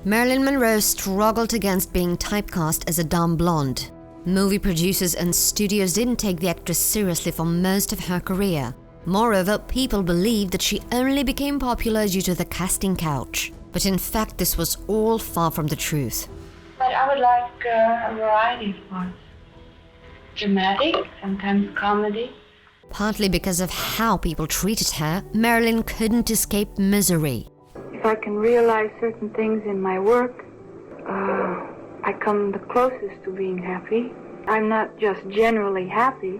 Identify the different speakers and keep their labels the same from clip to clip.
Speaker 1: Marilyn Monroe struggled against being typecast as a dumb blonde. Movie producers and studios didn't take the actress seriously for most of her career. Moreover, people believed that she only became popular due to the casting couch. But in fact, this was all far from the truth.
Speaker 2: But I would like a variety of parts. Dramatic, sometimes comedy.
Speaker 1: Partly because of how people treated her, Marilyn couldn't escape misery.
Speaker 2: If I can realize certain things in my work, I come the closest to being happy. I'm not just generally happy.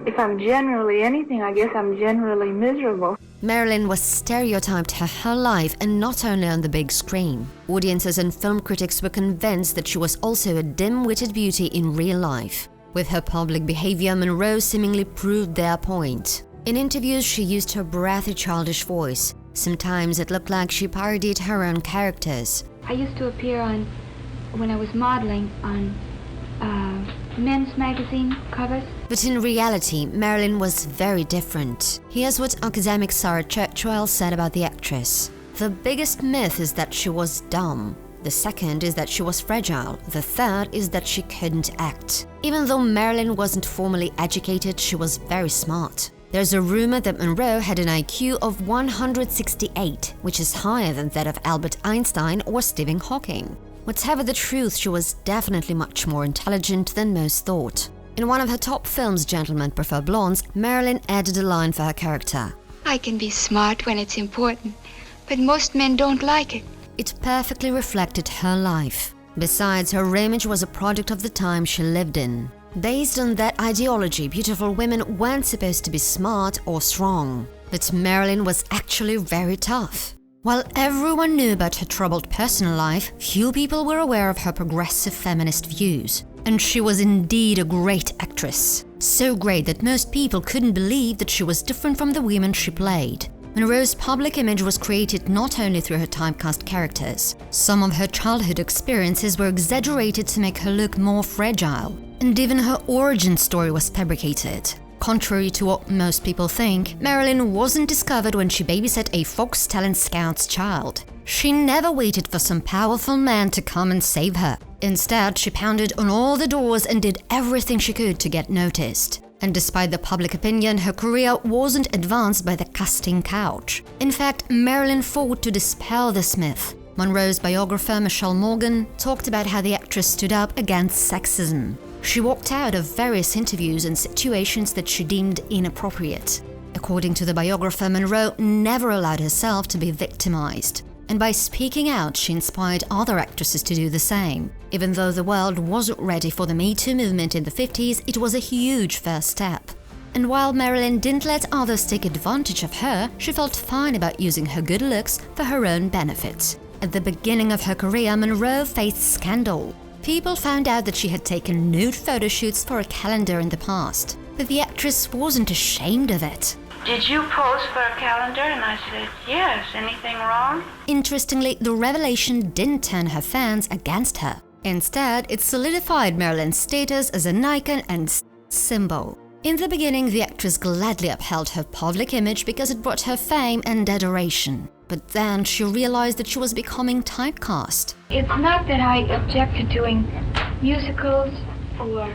Speaker 2: If I'm generally anything, I guess I'm generally miserable.
Speaker 1: Marilyn was stereotyped her whole life, and not only on the big screen. Audiences and film critics were convinced that she was also a dim-witted beauty in real life. With her public behavior, Monroe seemingly proved their point. In interviews, she used her breathy, childish voice. Sometimes it looked like she parodied her own characters.
Speaker 3: I used to appear on, when I was modeling, on men's magazine covers.
Speaker 1: But in reality, Marilyn was very different. Here's what academic Sarah Churchwell said about the actress. The biggest myth is that she was dumb. The second is that she was fragile. The third is that she couldn't act. Even though Marilyn wasn't formally educated, she was very smart. There's a rumor that Monroe had an IQ of 168, which is higher than that of Albert Einstein or Stephen Hawking. Whatever the truth, she was definitely much more intelligent than most thought. In one of her top films, Gentlemen Prefer Blondes, Marilyn added a line for her character.
Speaker 3: I can be smart when it's important, but most men don't like it.
Speaker 1: It perfectly reflected her life. Besides, her image was a product of the time she lived in. Based on that ideology, beautiful women weren't supposed to be smart or strong. But Marilyn was actually very tough. While everyone knew about her troubled personal life, few people were aware of her progressive feminist views. And she was indeed a great actress. So great that most people couldn't believe that she was different from the women she played. Monroe's public image was created not only through her typecast characters. Some of her childhood experiences were exaggerated to make her look more fragile. And even her origin story was fabricated. Contrary to what most people think, Marilyn wasn't discovered when she babysat a Fox Talent Scouts child. She never waited for some powerful man to come and save her. Instead, she pounded on all the doors and did everything she could to get noticed. And despite the public opinion, her career wasn't advanced by the casting couch. In fact, Marilyn fought to dispel this myth. Monroe's biographer, Michelle Morgan, talked about how the actress stood up against sexism. She walked out of various interviews and situations that she deemed inappropriate. According to the biographer, Monroe never allowed herself to be victimized. And by speaking out, she inspired other actresses to do the same. Even though the world wasn't ready for the Me Too movement in the 50s, it was a huge first step. And while Marilyn didn't let others take advantage of her, she felt fine about using her good looks for her own benefit. At the beginning of her career, Monroe faced scandal. People found out that she had taken nude photo shoots for a calendar in the past, but the actress wasn't ashamed of it.
Speaker 2: Did you pose for a calendar? And I said, yes. Anything wrong?
Speaker 1: Interestingly, the revelation didn't turn her fans against her. Instead, it solidified Marilyn's status as an icon and symbol. In the beginning, the actress gladly upheld her public image because it brought her fame and adoration. But then she realized that she was becoming typecast.
Speaker 3: It's not that I object to doing musicals or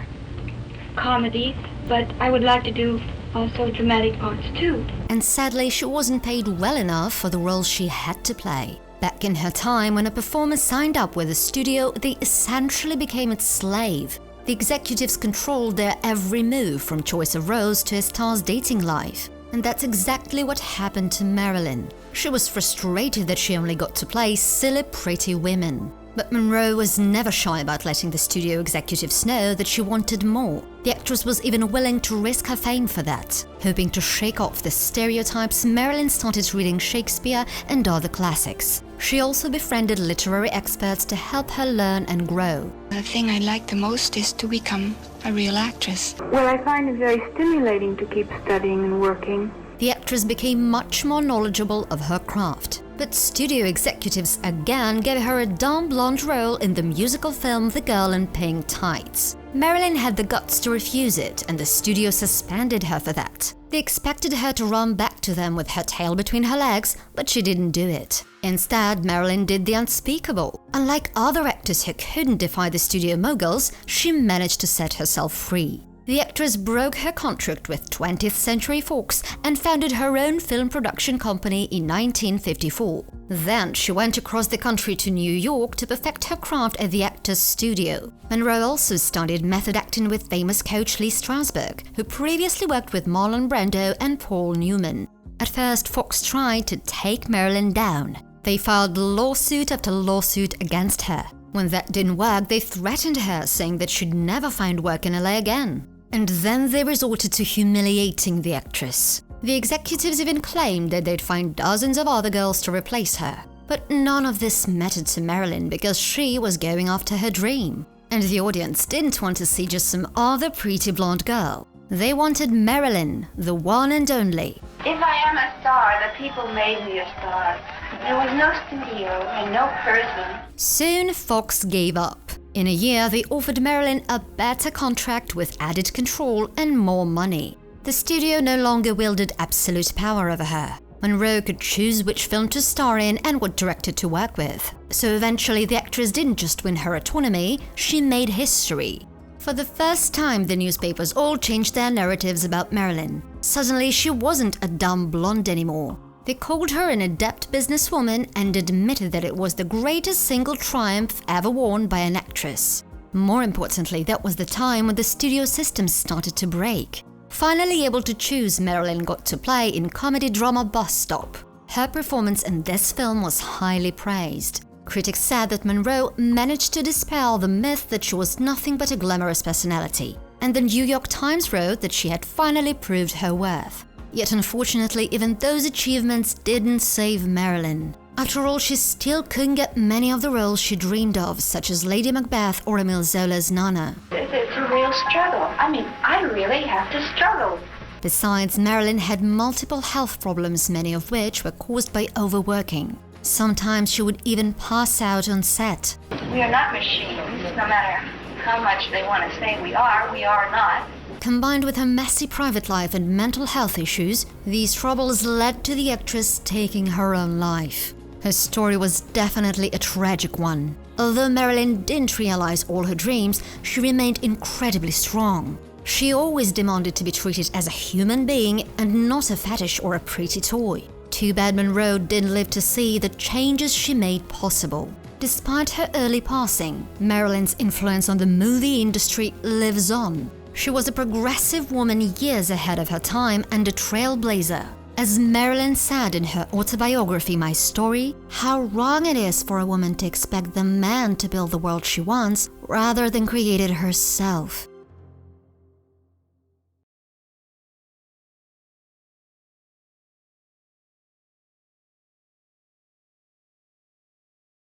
Speaker 3: comedy, but I would like to do also dramatic parts too.
Speaker 1: And sadly, she wasn't paid well enough for the roles she had to play. Back in her time, when a performer signed up with a studio, they essentially became its slave. The executives controlled their every move, from choice of roles to a star's dating life. And that's exactly what happened to Marilyn. She was frustrated that she only got to play silly, pretty women. But Monroe was never shy about letting the studio executives know that she wanted more. The actress was even willing to risk her fame for that. Hoping to shake off the stereotypes, Marilyn started reading Shakespeare and other classics. She also befriended literary experts to help her learn and grow.
Speaker 3: The thing I like the most is to become a real actress.
Speaker 2: Well, I find it very stimulating to keep studying and working.
Speaker 1: The actress became much more knowledgeable of her craft. But studio executives again gave her a dumb blonde role in the musical film The Girl in Pink Tights. Marilyn had the guts to refuse it, and the studio suspended her for that. They expected her to run back to them with her tail between her legs, but she didn't do it. Instead, Marilyn did the unspeakable. Unlike other actors who couldn't defy the studio moguls, she managed to set herself free. The actress broke her contract with 20th Century Fox and founded her own film production company in 1954. Then she went across the country to New York to perfect her craft at the Actors Studio. Monroe also studied method acting with famous coach Lee Strasberg, who previously worked with Marlon Brando and Paul Newman. At first, Fox tried to take Marilyn down. They filed lawsuit after lawsuit against her. When that didn't work, they threatened her, saying that she'd never find work in LA again. And then they resorted to humiliating the actress. The executives even claimed that they'd find dozens of other girls to replace her. But none of this mattered to Marilyn because she was going after her dream. And the audience didn't want to see just some other pretty blonde girl. They wanted Marilyn, the one and only.
Speaker 3: If I am a star, the people made me a star. There was no studio and no person.
Speaker 1: Soon, Fox gave up. In a year, they offered Marilyn a better contract with added control and more money. The studio no longer wielded absolute power over her. Monroe could choose which film to star in and what director to work with. So eventually, the actress didn't just win her autonomy, she made history. For the first time, the newspapers all changed their narratives about Marilyn. Suddenly, she wasn't a dumb blonde anymore. They called her an adept businesswoman and admitted that it was the greatest single triumph ever won by an actress. More importantly, that was the time when the studio system started to break. Finally able to choose, Marilyn got to play in comedy drama Bus Stop. Her performance in this film was highly praised. Critics said that Monroe managed to dispel the myth that she was nothing but a glamorous personality. And the New York Times wrote that she had finally proved her worth. Yet unfortunately, even those achievements didn't save Marilyn. After all, she still couldn't get many of the roles she dreamed of, such as Lady Macbeth or Emile Zola's Nana.
Speaker 3: It's a real struggle. I really have to struggle.
Speaker 1: Besides, Marilyn had multiple health problems, many of which were caused by overworking. Sometimes she would even pass out on set.
Speaker 3: We are not machines, no matter how much they want to say we are not.
Speaker 1: Combined with her messy private life and mental health issues, these troubles led to the actress taking her own life. Her story was definitely a tragic one. Although Marilyn didn't realize all her dreams, she remained incredibly strong. She always demanded to be treated as a human being and not a fetish or a pretty toy. Too bad Monroe didn't live to see the changes she made possible. Despite her early passing, Marilyn's influence on the movie industry lives on. She was a progressive woman years ahead of her time and a trailblazer. As Marilyn said in her autobiography, My Story, how wrong it is for a woman to expect the man to build the world she wants rather than create it herself.